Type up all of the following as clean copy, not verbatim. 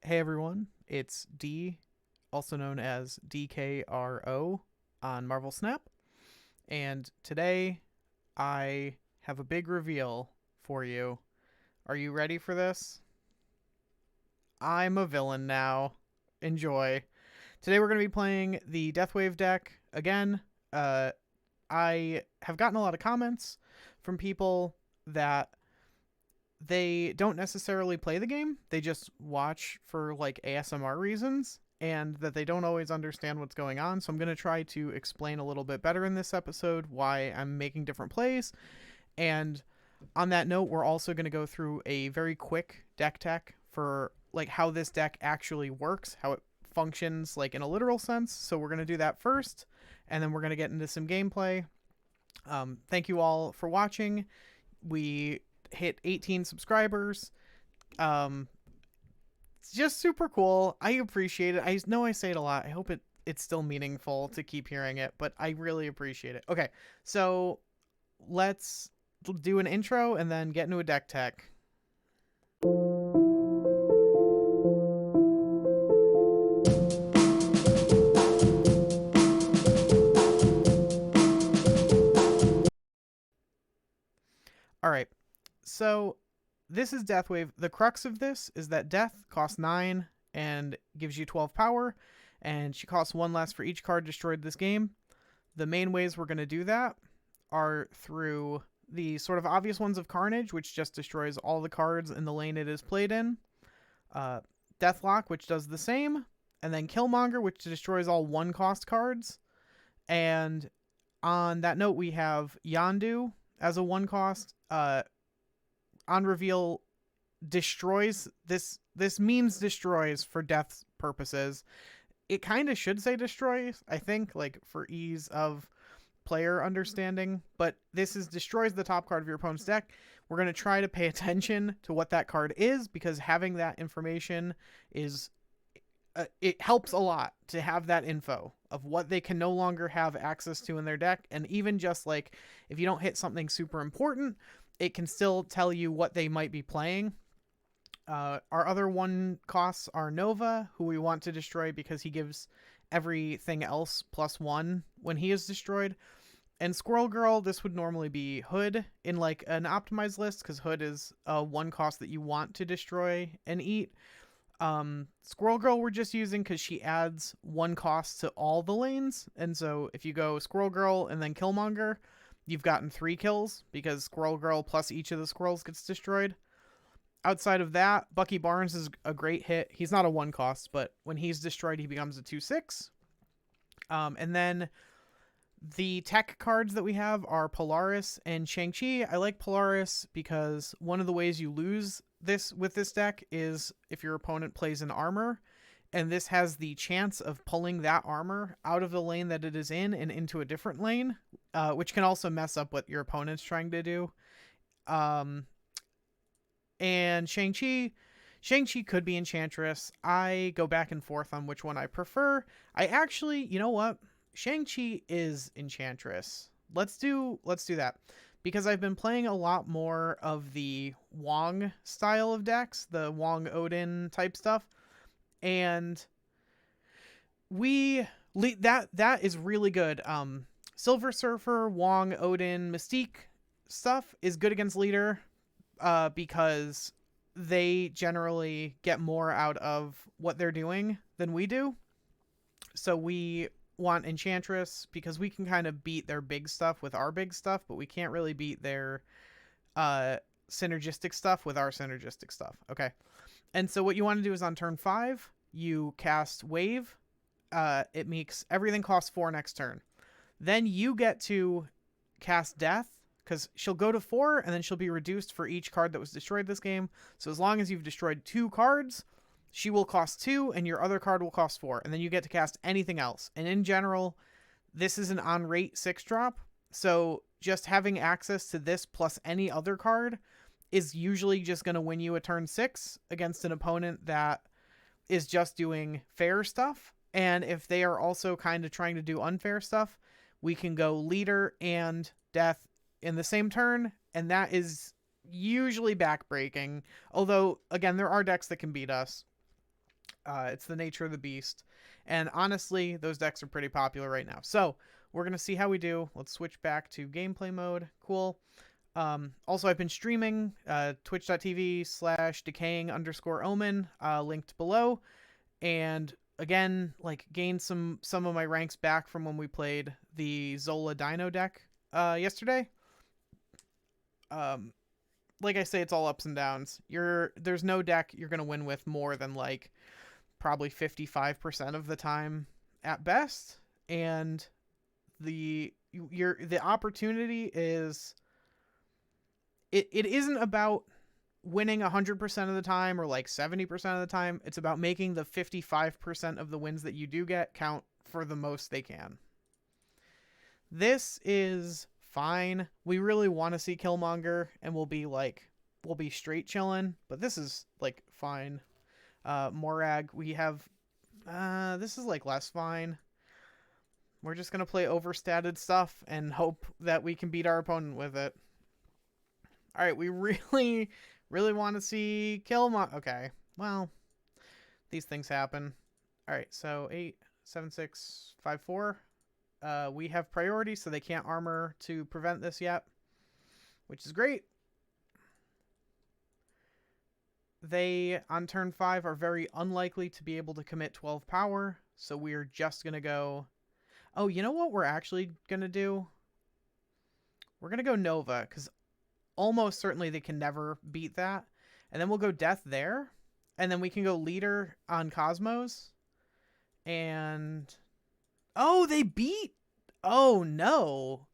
Hey everyone, it's D, also known as DKRO on Marvel Snap, and today I have a big reveal for you. Are you ready for this? I'm a villain now. Enjoy. Today we're going to be playing the Deathwave deck again. Uh, I have gotten a lot of comments from people that they don't necessarily play the game. They just watch for like ASMR reasons and that they don't always understand what's going on. So I'm going to try to explain a little bit better in this episode why I'm making different plays. And on that note, we're also going to go through a very quick deck tech for like how this deck actually works, how it functions like in a literal sense. So we're going to do that first, and then we're going to get into some gameplay. Thank you all for watching. We hit 18 subscribers. It's just super cool. I appreciate it. I know I say it a lot. I hope it's still meaningful to keep hearing it, but I really appreciate it. Okay, so let's do an intro and then get into a deck tech. All right, so this is Deathwave. The crux of this is that Death costs 9 and gives you 12 power, and she costs 1 less for each card destroyed this game. The main ways we're going to do that are through the sort of obvious ones of Carnage, which just destroys all the cards in the lane it is played in. Deathlock, which does the same. And then Killmonger, which destroys all 1-cost cards. And on that note, we have Yondu as a 1-cost. On reveal, destroys this means destroys for Death's purposes. It kind of should say destroys, I think, like for ease of player understanding, but this is destroys the top card of your opponent's deck. We're going to try to pay attention to what that card is, because having that information is it helps a lot to have that info of what they can no longer have access to in their deck. And even just like if you don't hit something super important, it can still tell you what they might be playing. Our other 1 costs are Nova, who we want to destroy because he gives everything else +1 when he is destroyed. And Squirrel Girl, this would normally be Hood in like an optimized list, because Hood is a 1 cost that you want to destroy and eat. Squirrel Girl we're just using because she adds 1 cost to all the lanes. And so if you go Squirrel Girl and then Killmonger, you've gotten 3 kills because Squirrel Girl plus each of the squirrels gets destroyed. Outside of that, Bucky Barnes is a great hit. He's not a 1 cost, but when he's destroyed, he becomes a 2/6. And then the tech cards that we have are Polaris and Shang-Chi. I like Polaris because one of the ways you lose this with this deck is if your opponent plays an armor, and this has the chance of pulling that armor out of the lane that it is in and into a different lane, which can also mess up what your opponent's trying to do. And Shang-Chi could be Enchantress. I go back and forth on which one I prefer. I actually, you know what? Shang-Chi is Enchantress. Let's do that. Because I've been playing a lot more of the Wong style of decks, the Wong Odin type stuff. And that is really good. Silver Surfer, Wong, Odin, Mystique stuff is good against leader, because they generally get more out of what they're doing than we do. So we want Enchantress because we can kind of beat their big stuff with our big stuff, but we can't really beat their synergistic stuff with our synergistic stuff. Okay. And so what you want to do is on turn 5, you cast Wave. It makes everything cost 4 next turn. Then you get to cast Death, because she'll go to 4 and then she'll be reduced for each card that was destroyed this game. So as long as you've destroyed 2 cards, she will cost 2 and your other card will cost 4. And then you get to cast anything else. And in general, this is an on-rate 6-drop. So just having access to this plus any other card is usually just going to win you a turn 6 against an opponent that is just doing fair stuff. And if they are also kind of trying to do unfair stuff, we can go leader and Death in the same turn, and that is usually backbreaking. Although, again, there are decks that can beat us. It's the nature of the beast. And honestly, those decks are pretty popular right now. So we're going to see how we do. Let's switch back to gameplay mode. Cool. Also, I've been streaming twitch.tv/decaying_omen, linked below. And again, like, gained some of my ranks back from when we played the Zola Dino deck yesterday. Like I say, it's all ups and downs. There's no deck you're going to win with more than like probably 55% of the time at best, and the opportunity is it isn't about winning 100% of the time or like 70% of the time. It's about making the 55% of the wins that you do get count for the most they can. This is fine. We really want to see Killmonger, and we'll be straight chilling, but this is like fine. Morag, we have this is like less fine. We're just gonna play overstated stuff and hope that we can beat our opponent with it. All right, we really want to see Killmonger. Okay, well, these things happen. All right, so 8, 7, 6, 5, 4. We have priority, so they can't armor to prevent this yet, which is great. They, on turn 5, are very unlikely to be able to commit 12 power, so we're just going to go... Oh, you know what we're actually going to do? We're going to go Nova, because almost certainly they can never beat that. And then we'll go Death there, and then we can go Leader on Cosmos. And... Oh, they beat... Oh, no.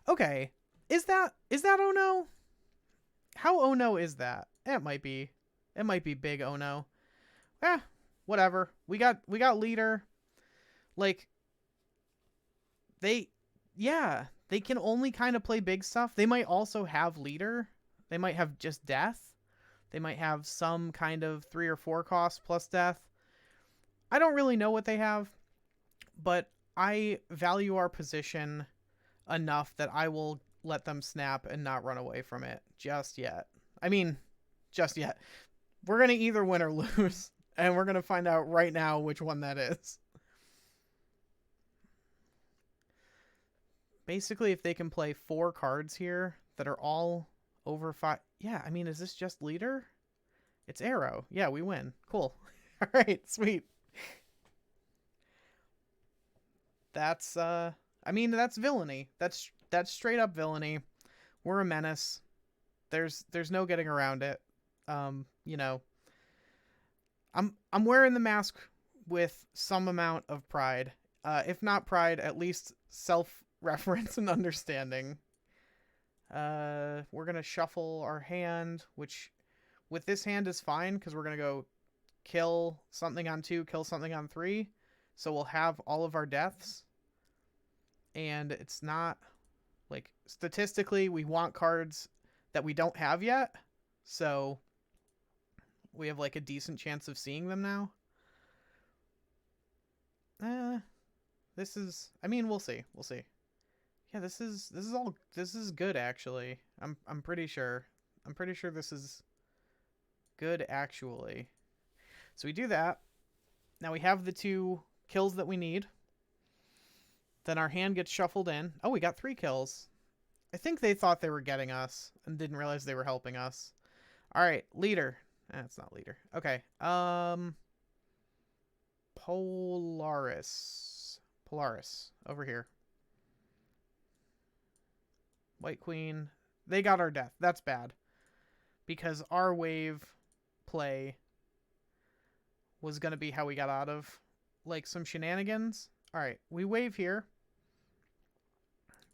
Okay. Is that oh no? How oh no is that? It might be big oh no. Whatever. We got Leader. Like, they can only kind of play big stuff. They might also have Leader. They might have just Death. They might have some kind of 3 or 4 cost plus Death. I don't really know what they have, but I value our position enough that I will let them snap and not run away from it just yet. I mean, just yet. We're going to either win or lose, and we're going to find out right now which one that is. Basically, if they can play 4 cards here that are all over 5... Yeah, I mean, is this just Leader? It's Arrow. Yeah, we win. Cool. All right, sweet. That's, I mean, that's villainy. That's straight up villainy. We're a menace. There's no getting around it. You know, I'm wearing the mask with some amount of pride. If not pride, at least self-reference and understanding. We're going to shuffle our hand, which with this hand is fine because we're going to go kill something on 2, kill something on 3. So we'll have all of our deaths. And it's not, like, statistically, we want cards that we don't have yet. So we have, like, a decent chance of seeing them now. This is, I mean, we'll see. We'll see. Yeah, this is good, actually. I'm pretty sure. I'm pretty sure this is good, actually. So we do that. Now we have the 2 kills that we need. Then our hand gets shuffled in. Oh, we got 3 kills. I think they thought they were getting us and didn't realize they were helping us. All right, Leader. It's not Leader. Okay. Polaris over here. White Queen. They got our death. That's bad. Because our wave play was going to be how we got out of, like, some shenanigans. All right, we wave here.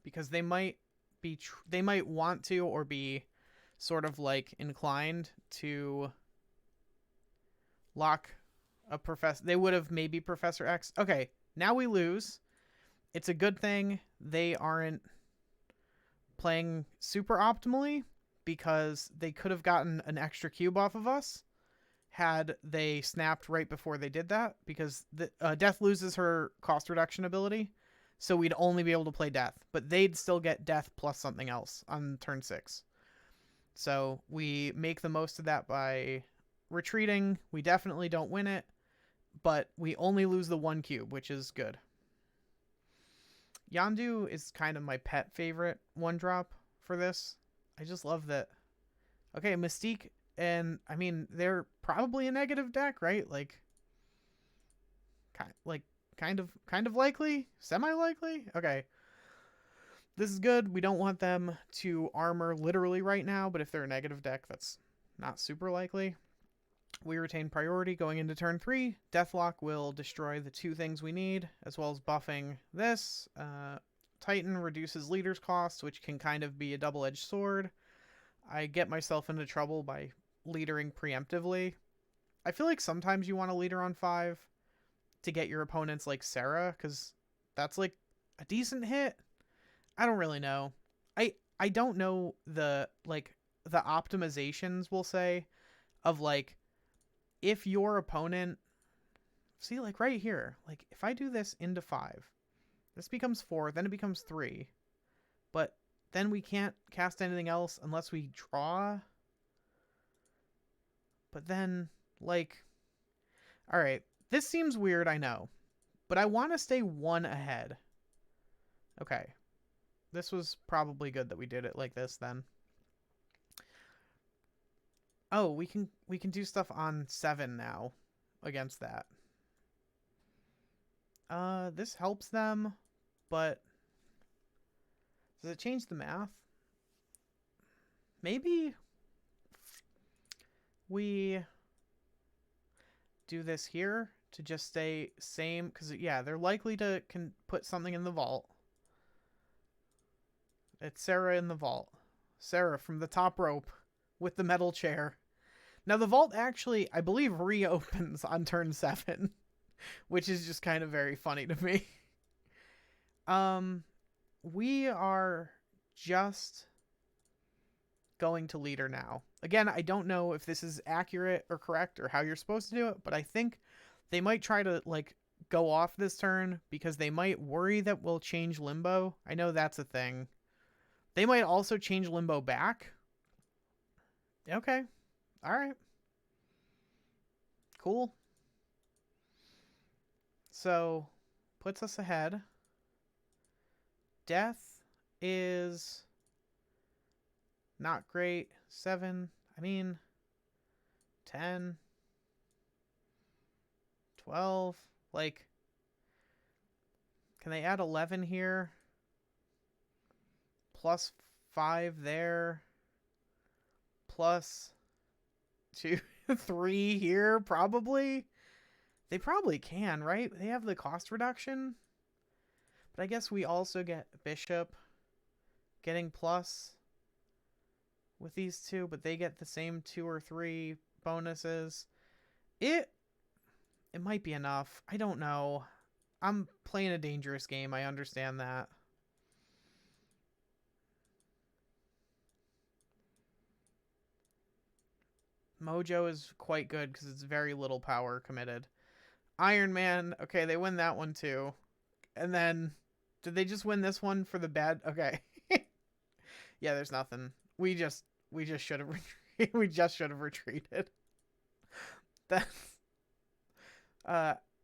Because they might want to, or be sort of like inclined to lock a professor. They would have maybe Professor X. Okay, now we lose. It's a good thing they aren't playing super optimally, because they could have gotten an extra cube off of us had they snapped right before they did that, because the Death loses her cost reduction ability. So we'd only be able to play Death, but they'd still get Death plus something else on turn 6. So we make the most of that by retreating. We definitely don't win it, but we only lose the 1 cube, which is good. Yondu is kind of my pet favorite 1-drop for this. I just love that. Okay, Mystique, and I mean, they're probably a negative deck, right? Like kind of likely, semi-likely. Okay, this is good. We don't want them to armor literally right now, but if they're a negative deck, that's not super likely. We retain priority going into turn 3. Deathlock will destroy the 2 things we need, as well as buffing this. Titan reduces leader's cost, which can kind of be a double-edged sword. I get myself into trouble by leadering preemptively. I feel like sometimes you want to leader on 5 to get your opponents like Sarah, because that's like a decent hit. I don't really know. I don't know the optimizations, we'll say, of like if your opponent, see, like right here, like if I do this into 5, this becomes 4, then it becomes 3, but then we can't cast anything else unless we draw. But then, like, all right, this seems weird, I know, but I want to stay 1 ahead. Okay, this was probably good that we did it like this then. Oh, we can do stuff on 7 now against that. This helps them, but does it change the math? Maybe we do this here to just stay same, because yeah, they're likely to put something in the vault. It's Sarah in the vault. Sarah from the top rope with the metal chair. Now, the vault actually, I believe, reopens on turn 7, which is just kind of very funny to me. We are just going to leader now. Again, I don't know if this is accurate or correct or how you're supposed to do it, but I think they might try to, like, go off this turn because they might worry that we'll change Limbo. I know that's a thing. They might also change Limbo back. Okay. All right. Cool. So, puts us ahead. Death is not great. 7. I mean, 10. 12. Like, can they add 11 here? Plus 5 there. Plus 2, 3 here, probably. They probably can, right? They have the cost reduction. But I guess we also get Bishop getting plus with these 2, but they get the same 2 or 3 bonuses. It might be enough. I don't know. I'm playing a dangerous game. I understand that. Mojo is quite good because it's very little power committed. Iron Man, okay, they win that one too. And then, did they just win this one for the bad? Okay. Yeah, there's nothing. We just should have we just should have retreated. That's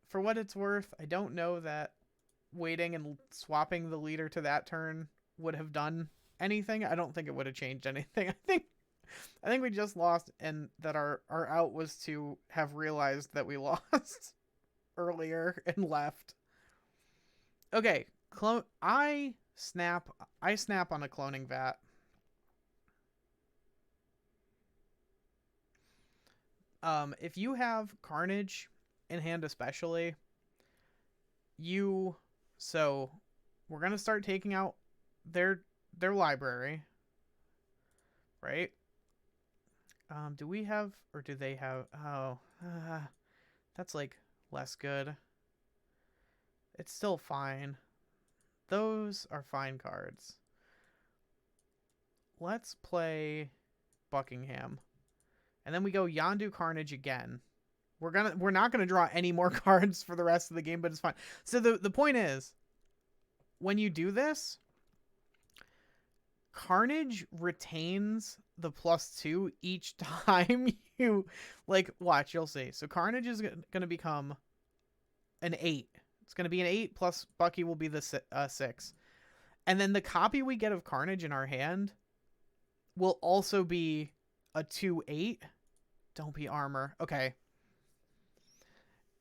for what it's worth, I don't know that waiting and swapping the leader to that turn would have done anything. I don't think it would have changed anything. I think we just lost, and that our out was to have realized that we lost earlier and left. Okay, I snap on a cloning vat. If you have Carnage in hand especially, so we're gonna start taking out their library, right? Do we have, or do they have? Oh, that's like less good. It's still fine. Those are fine cards. Let's play Buckingham, and then we go Yondu Carnage again. We're not gonna draw any more cards for the rest of the game, but it's fine. So the point is, when you do this, Carnage retains the +2 each time you, like, watch, you'll see. So Carnage is going to become an 8. It's going to be an 8 plus Bucky will be the 6. And then the copy we get of Carnage in our hand will also be a 2/8. Don't be armor. Okay.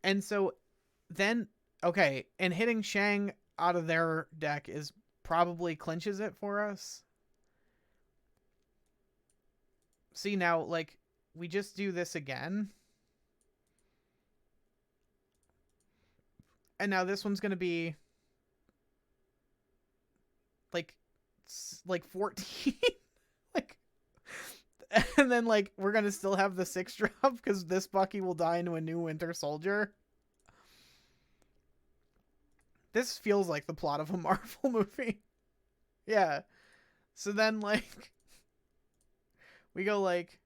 And so then, okay, and hitting Shang out of their deck is probably clinches it for us. See, now, like, we just do this again. And now this one's going to be like 14. Like, and then, like, we're going to still have the 6 drop because this Bucky will die into a new Winter Soldier. This feels like the plot of a Marvel movie. Yeah. So then, like, we go, like,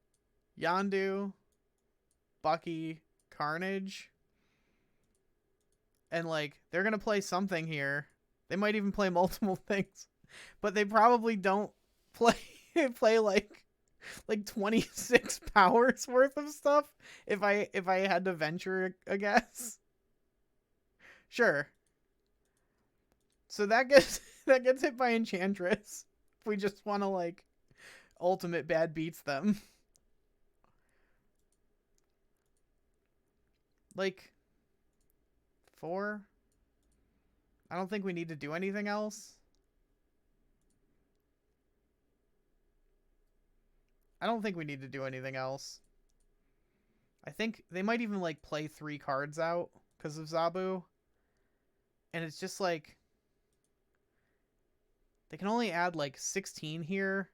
Yondu, Bucky, Carnage. And, like, they're going to play something here. They might even play multiple things. But they probably don't play like 26 powers worth of stuff if I had to venture a guess. Sure. So that gets hit by Enchantress. If we just want to, like, ultimate bad beats them. Like, 4. I don't think we need to do anything else. I don't think we need to do anything else. I think they might even, like, play 3 cards out because of Zabu. And it's just like they can only add like 16 here.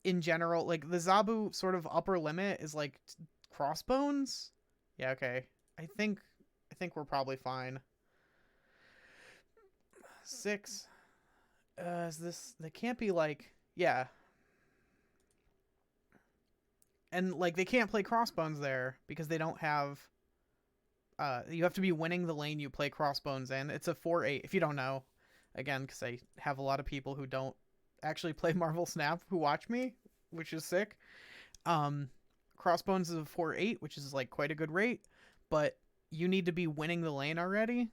In general, like, the Zabu sort of upper limit is like Crossbones. Yeah, okay. I think we're probably fine. 6. Is this... They can't be, like... Yeah. And, like, they can't play Crossbones there because they don't have... you have to be winning the lane you play Crossbones in. It's a 4/8, if you don't know. Again, because I have a lot of people who don't actually play Marvel Snap who watch me, which is sick. Crossbones is a 4/8, which is, like, quite a good rate. But you need to be winning the lane already.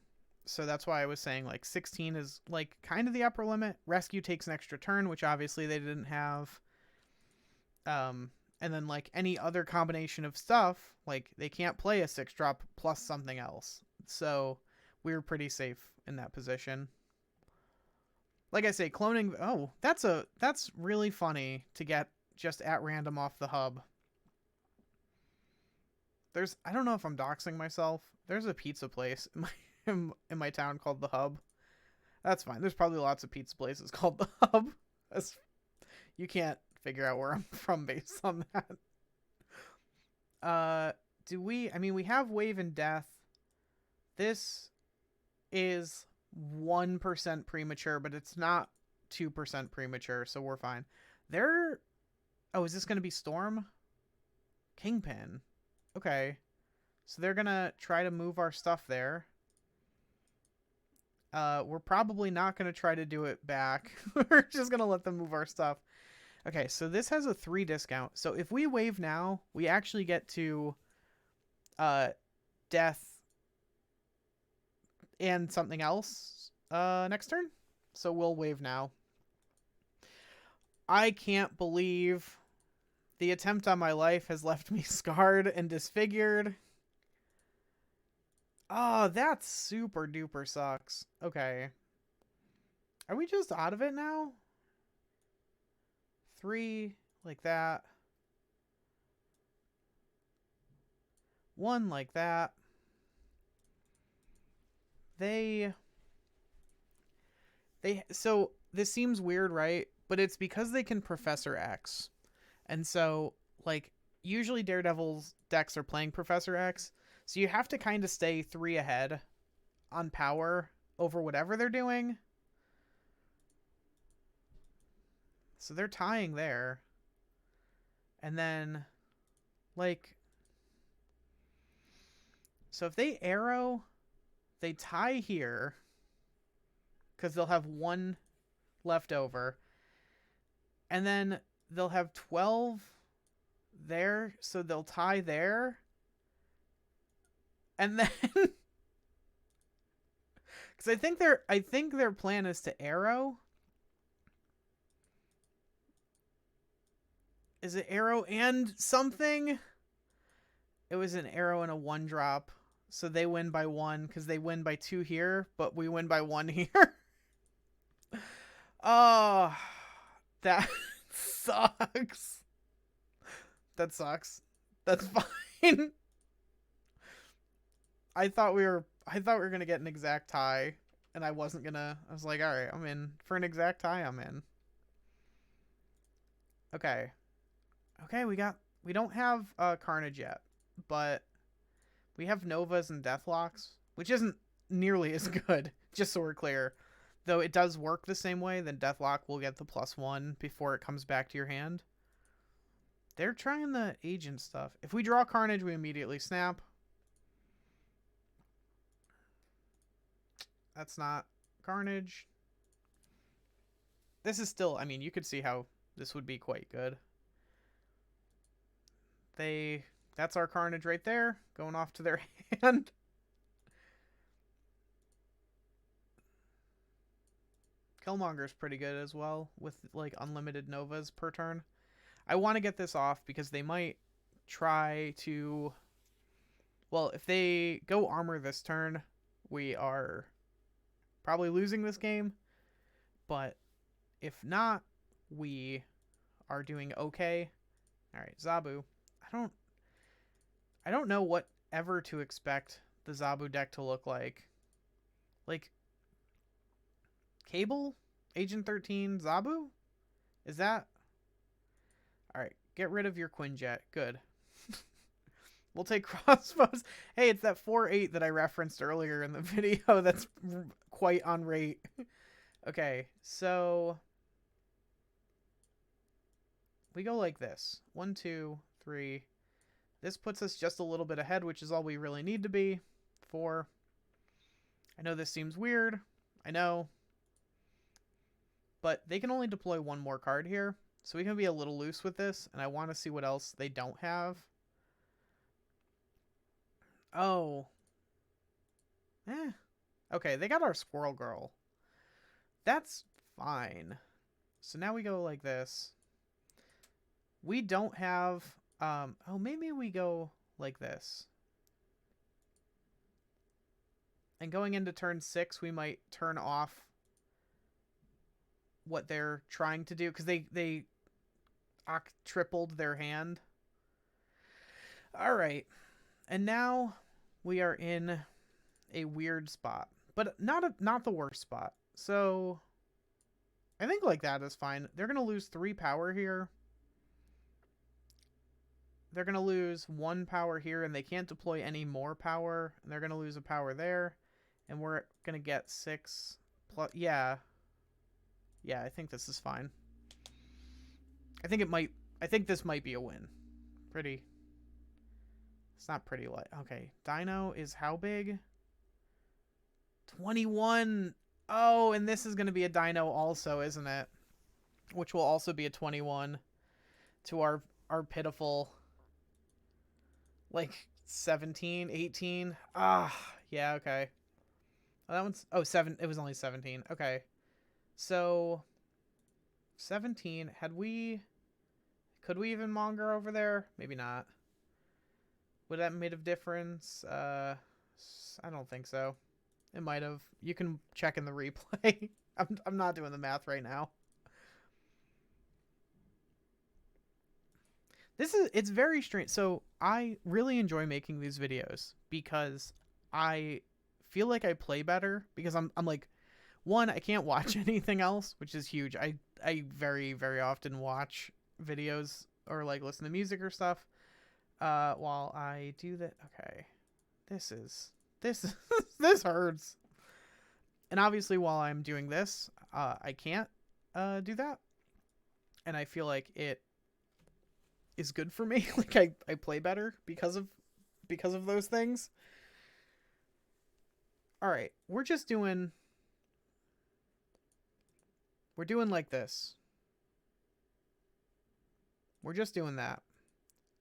So that's why I was saying, like, 16 is, like, kind of the upper limit. Rescue takes an extra turn, which obviously they didn't have. And then, like, any other combination of stuff, like, they can't play a 6-drop plus something else. So we were pretty safe in that position. Like I say, cloning... Oh, that's really funny to get just at random off the hub. There's... I don't know if I'm doxing myself. There's a pizza place in my town called The Hub. That's fine. There's probably lots of pizza places called The Hub. You can't figure out where I'm from based on that. Do we... I mean, we have Wave and Death. This is 1% premature, but it's not 2% premature, so we're fine. Oh, is this going to be Storm? Kingpin. Okay. So they're going to try to move our stuff there. We're probably not going to try to do it back. We're just going to let them move our stuff. Okay, so this has a 3 discount. So if we wave now, we actually get to Death and something else next turn. So we'll wave now. I can't believe the attempt on my life has left me scarred and disfigured. Oh, that super duper sucks. Okay. Are we just out of it now? 3, like that. 1, like that. So this seems weird, right? But it's because they can Professor X. And so, like, usually Daredevil's decks are playing Professor X. So you have to kind of stay 3 ahead on power over whatever they're doing. So they're tying there. And then, like... So if they arrow, they tie here. Because they'll have 1 left over. And then they'll have 12 there. So they'll tie there. And then because I think their plan is to arrow. Is it arrow and something? It was an arrow and a 1-drop. So they win by 1 because they win by 2 here, but we win by 1 here. Oh, that sucks. That sucks. That's fine. I thought we were gonna get an exact tie, and I wasn't gonna. I was like, all right, I'm in for an exact tie. I'm in. Okay. Okay, we don't have Carnage yet, but we have Novas and Deathlocks, which isn't nearly as good, just so we're clear. Though it does work the same way, then Deathlock will get the +1 before it comes back to your hand. They're trying the agent stuff. If we draw Carnage, we immediately snap. That's not Carnage. This is still, I mean, you could see how this would be quite good. That's our Carnage right there, going off to their hand. Killmonger's pretty good as well, with like unlimited Novas per turn. I want to get this off because they might try to... Well, if they go armor this turn, we are probably losing this game. But if not, we are doing okay. Alright, Zabu. I don't know what ever to expect the Zabu deck to look like. Like, Cable? Agent 13? Zabu? Is that... Alright, get rid of your Quinjet. Good. We'll take crossbows. Hey, it's that 4-8 that I referenced earlier in the video that's quite on rate. Okay, so... we go like this. 1, 2, 3. This puts us just a little bit ahead, which is all we really need to be. 4. I know this seems weird. I know. But they can only deploy 1 more card here. So we can be a little loose with this. And I want to see what else they don't have. Oh. Okay, they got our Squirrel Girl. That's fine. So now we go like this. We don't have... oh, maybe we go like this. And going into turn 6, we might turn off what they're trying to do, because they tripled their hand. All right, and now we are in a weird spot, but not the worst spot. So I think like that is fine. They're gonna lose 3 power here. They're gonna lose 1 power here, and they can't deploy any more power. And they're gonna lose a power there, and we're gonna get 6 plus. Yeah, I think this is fine. I think this might be a win. Pretty. It's not pretty light. Okay, Dino is how big? 21. Oh, and this is going to be a Dino also, isn't it? Which will also be a 21 to our pitiful, like, 17, 18. Ah, yeah, okay. Oh, that one's... Oh, 7. It was only 17. Okay. So, 17. Could we even monger over there? Maybe not. Would that have made a difference? I don't think so. It might have. You can check in the replay. I'm not doing the math right now. It's very strange. So I really enjoy making these videos because I feel like I play better because I'm like, one, I can't watch anything else, which is huge. I very, very often watch videos or like listen to music or stuff while I do that. Okay. This hurts. And obviously while I'm doing this, I can't do that. And I feel like it is good for me. Like I play better because of those things. All right, we're doing like this. We're just doing that.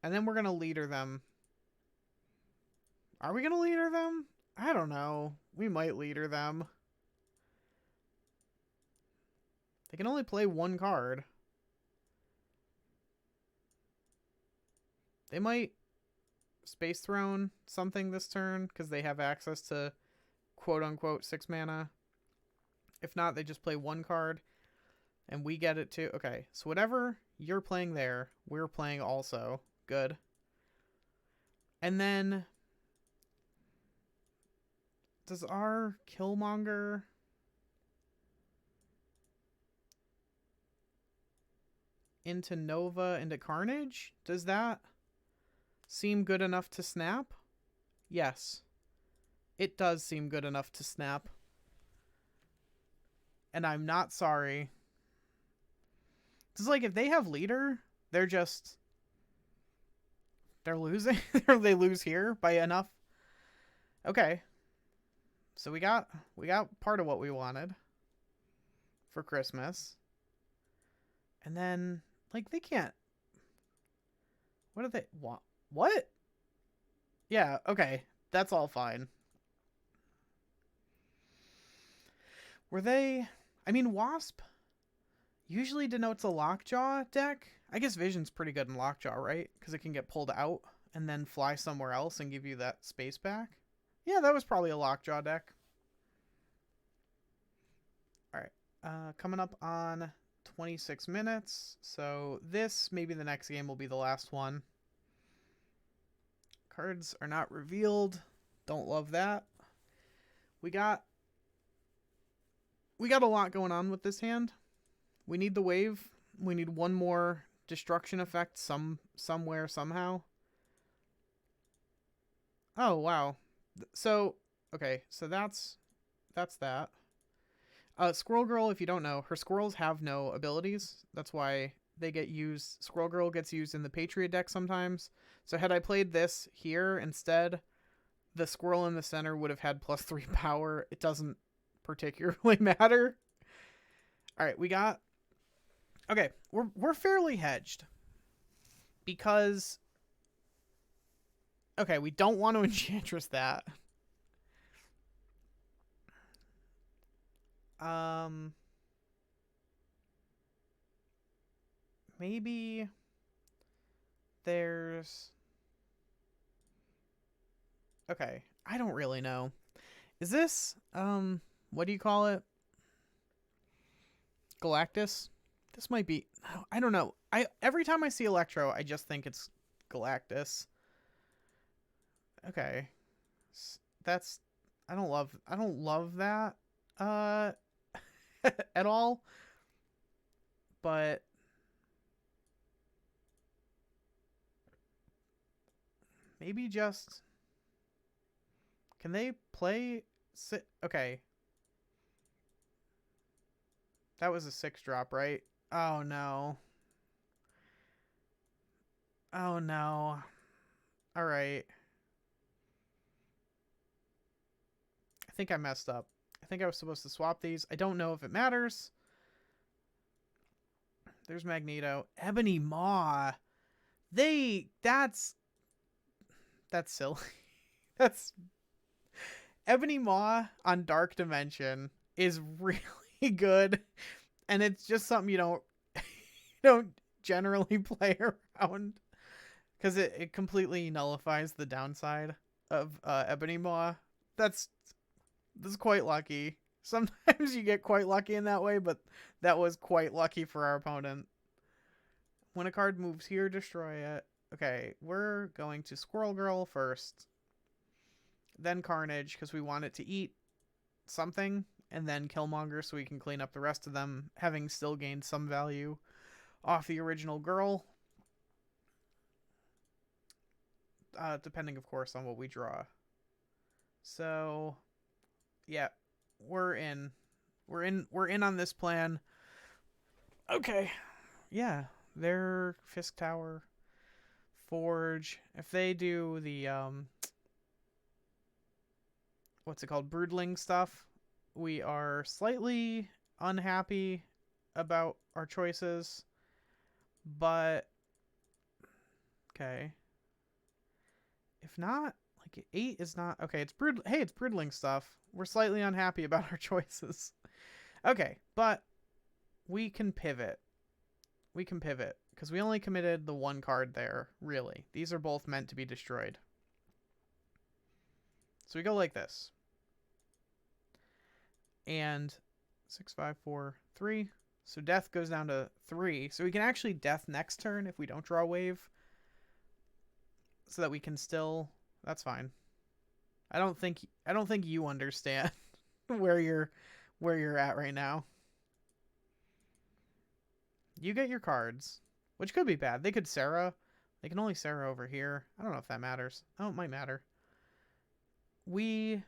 And then we're going to leader them Are we gonna leader them? I don't know. We might leader them. They can only play one card. They might Space Throne something this turn because they have access to quote-unquote 6 mana. If not, they just play one card and we get it too. Okay, so whatever you're playing there, we're playing also. Good. And then does our Killmonger into Nova into Carnage? Does that seem good enough to snap? Yes. It does seem good enough to snap. And I'm not sorry. It's like if they have leader, they're losing. They lose here by enough. Okay. So we got part of what we wanted for Christmas. And then like they can't. What do they want? What? Yeah, okay. That's all fine. Were they... I mean, Wasp usually denotes a Lockjaw deck. I guess Vision's pretty good in Lockjaw, right? Because it can get pulled out and then fly somewhere else and give you that space back. Yeah, that was probably a Lockjaw deck. Alright. Coming up on 26 minutes. So this, maybe the next game will be the last one. Cards are not revealed. Don't love that. We got a lot going on with this hand. We need the wave. We need one more destruction effect somewhere, somehow. Oh, wow. So, okay, so that's that. Squirrel Girl, if you don't know, her squirrels have no abilities. That's why they get used. Squirrel Girl gets used in the Patriot deck sometimes. So had I played this here instead, the squirrel in the center would have had +3 power. It doesn't particularly matter. All right, we got... Okay, we're fairly hedged. Because... Okay, we don't want to Enchantress that. Maybe there's... Okay, I don't really know. Is this, what do you call it? Galactus? This might be... I don't know. Every time I see Electro, I just think it's Galactus. Okay. That's... I don't love that, at all. But... Maybe just... Can they play... Okay. That was a 6-drop, right? Oh, no. Oh, no. Alright. I think I messed up. I think I was supposed to swap these. I don't know if it matters. There's Magneto. Ebony Maw. That's silly. That's... Ebony Maw on Dark Dimension is really good, and it's just something you don't generally play around because it completely nullifies the downside of Ebony Maw. That's quite lucky. Sometimes you get quite lucky in that way, but that was quite lucky for our opponent. When a card moves here, destroy it. Okay, we're going to Squirrel Girl first. Then Carnage, because we want it to eat something. And then Killmonger, so we can clean up the rest of them, having still gained some value off the original girl. Depending, of course, on what we draw. So, yeah, we're in. We're in on this plan. Okay. Yeah, they're Fisk Tower, Forge. If they do the what's it called, Broodling stuff, we are slightly unhappy about our choices, but okay. If not, Like 8 is not okay. It's Hey, it's Broodling stuff. We're slightly unhappy about our choices. Okay, but we can pivot. We can pivot because we only committed the one card there. Really, these are both meant to be destroyed. So we go like this, and 6, 5, 4, 3. So death goes down to 3. So we can actually death next turn if we don't draw a wave. So that we can still. That's fine. I don't think you understand where you're at right now. You get your cards, which could be bad. They could Sarah. They can only Sarah over here. I don't know if that matters. Oh, it might matter. We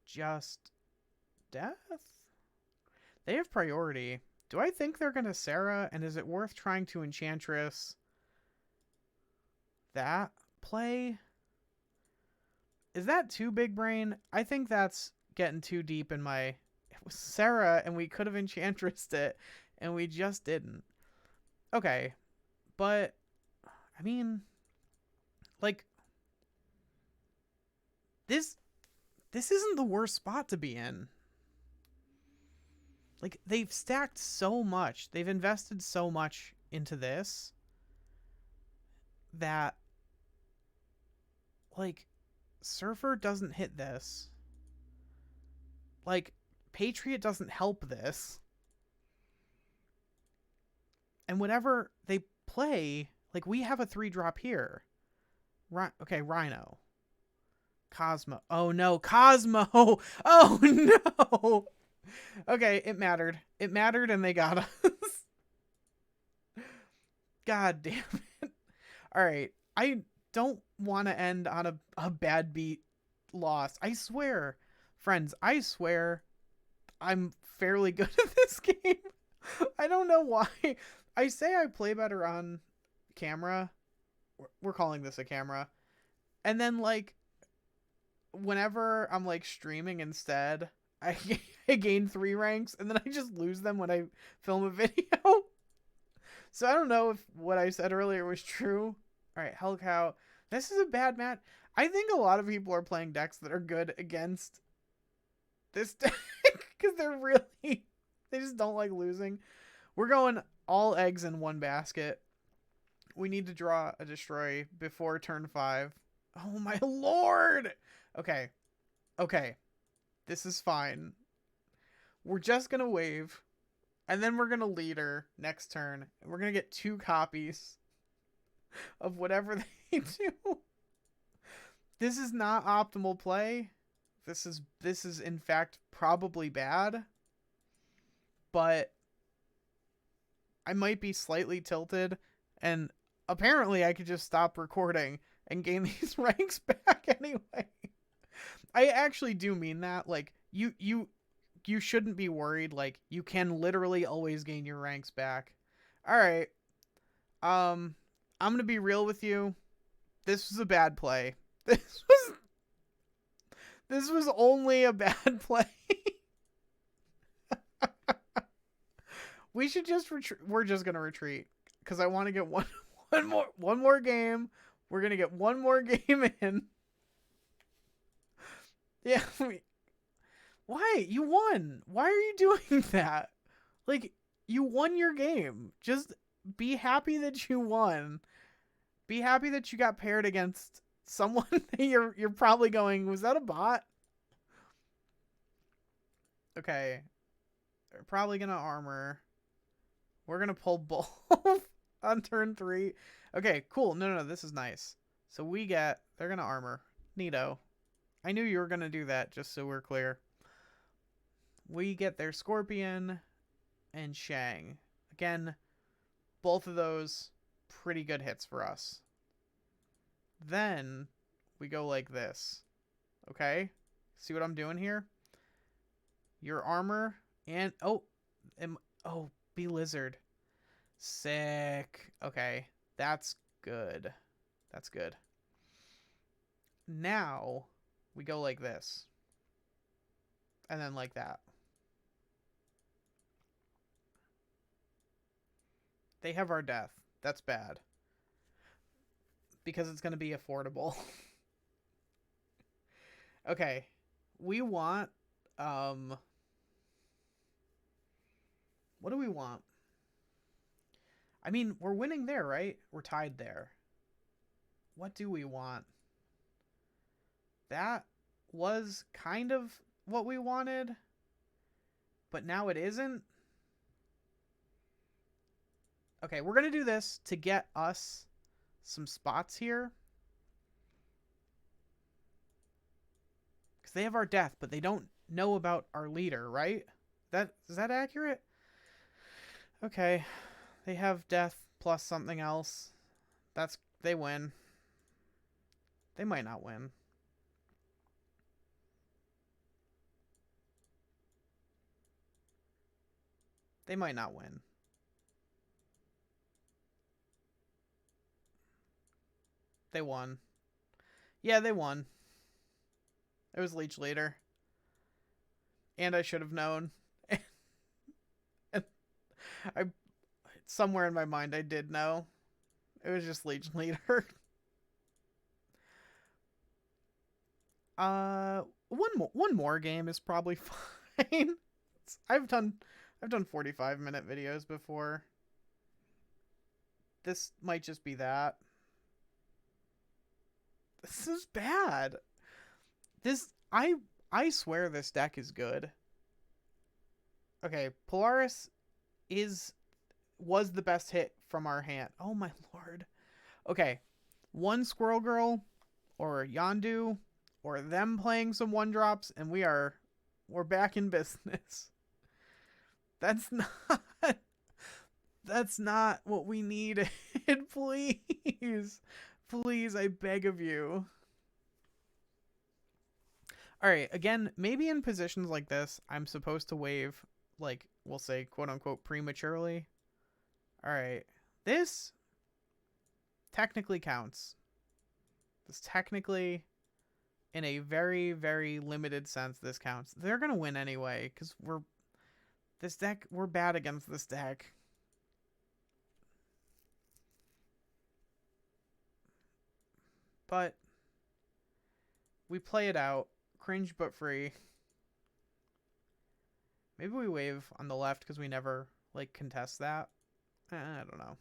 just death? They have priority. Do I think they're going to Sarah? And is it worth trying to Enchantress that play? Is that too big brain? I think that's getting too deep in my... It was Sarah, and we could have Enchantressed it, and we just didn't. Okay, but, I mean, like, this isn't the worst spot to be in. Like, they've stacked so much. They've invested so much into this that, like, Surfer doesn't hit this. Like, Patriot doesn't help this. And whatever they play, like, we have a 3-drop here. Okay, Rhino. Cosmo. Oh, no. Cosmo. Oh, no. Okay, it mattered. It mattered, and they got us. God damn it. All right. I don't want to end on a bad beat loss. I swear, friends, I swear I'm fairly good at this game. I don't know why. I say I play better on camera. We're calling this a camera. And then, like, whenever I'm, like, streaming instead, I gain 3 ranks, and then I just lose them when I film a video. So I don't know if what I said earlier was true. All right, Hellcow. This is a bad match. I think a lot of people are playing decks that are good against this deck because they just don't like losing. We're going all eggs in one basket. We need to draw a destroy before turn 5. Oh my lord. Okay. This is fine. We're just going to wave, and then we're going to leader next turn. And we're going to get 2 copies of whatever they do. This is not optimal play. This is in fact probably bad. But I might be slightly tilted, and apparently I could just stop recording and gain these ranks back anyway. I actually do mean that. Like, you shouldn't be worried. Like, you can literally always gain your ranks back. All right. I'm going to be real with you. This was a bad play. This was only a bad play. We should just retreat. We're just going to retreat because I want to get one more game. We're going to get one more game in. Yeah. Why? You won. Why are you doing that? Like, you won your game. Just be happy that you won. Be happy that you got paired against someone that you're probably going, was that a bot? Okay. They're probably going to armor. We're going to pull both on turn 3. Okay, cool. No, this is nice. So they're going to armor. Neato. I knew you were going to do that, just so we're clear. We get their Scorpion and Shang. Again, both of those pretty good hits for us. Then we go like this. Okay? See what I'm doing here? Your armor and... be Lizard. Sick. Okay. That's good. That's good. Now we go like this. And then like that. They have our death. That's bad. because it's going to be affordable. Okay. We want, what do we want? I mean, we're winning there, right? We're tied there. What do we want? That was kind of what we wanted, but now it isn't. Okay, we're going to do this to get us some spots here. Because they have our death, but they don't know about our leader, right? Is that accurate? Okay. They have death plus something else. They win. They might not win. They might not win. They won. Yeah, they won. It was Leech Leader. And I should have known. And somewhere in my mind I did know. It was just Leech Leader. One more game is probably fine. I've done 45-minute videos before. This might just be that. This is bad. I swear this deck is good. Okay, Polaris was the best hit from our hand. Oh my lord. Okay, one Squirrel Girl or Yondu or them playing some 1-drops and we're back in business. That's not what we needed. Please. Please, I beg of you. Alright, again, maybe in positions like this, I'm supposed to wave, like, we'll say, quote-unquote, prematurely. Alright, this technically counts. This technically, in a very, very limited sense, this counts. They're gonna win anyway, because we're bad against this deck. But we play it out. Cringe but free. Maybe we wave on the left because we never, like, contest that. I don't know.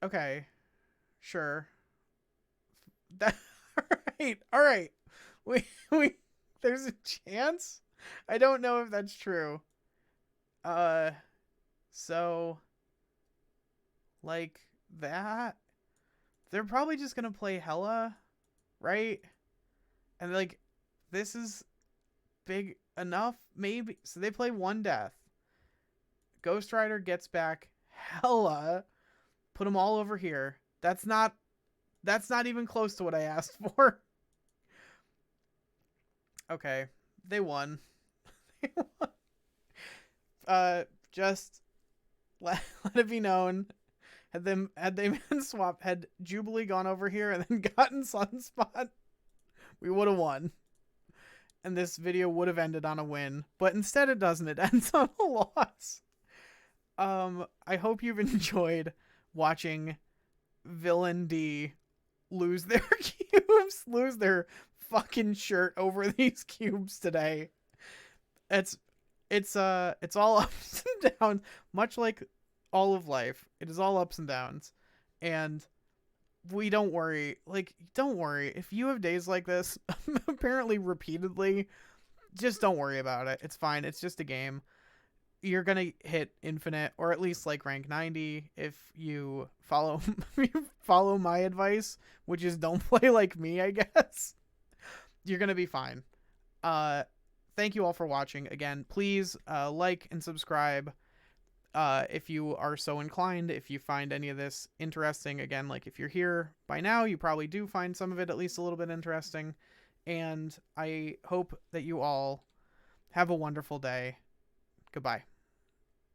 Okay. Sure. All right. We there's a chance? I don't know if that's true. So, like, that, they're probably just gonna play Hella, right? And, like, this is big enough, maybe. So they play 1 death. Ghost Rider gets back Hella. Put them all over here. That's not even close to what I asked for. Okay, they won. They won. Just let it be known, had they been swapped, had Jubilee gone over here and then gotten Sunspot, we would have won. And this video would have ended on a win. But instead it doesn't. It ends on a loss. I hope you've enjoyed watching Villain D lose their cubes, lose their fucking shirt over these cubes today. It's all ups and downs, much like all of life. It is all ups and downs. And don't worry if you have days like this, apparently repeatedly, just don't worry about it. It's fine. It's just a game. You're gonna hit infinite, or at least like rank 90 if you follow my advice, which is don't play like me, I guess. You're gonna be fine. Thank you all for watching. Again, please like and subscribe if you are so inclined. If you find any of this interesting, again, like if you're here by now, you probably do find some of it at least a little bit interesting. And I hope that you all have a wonderful day. Goodbye.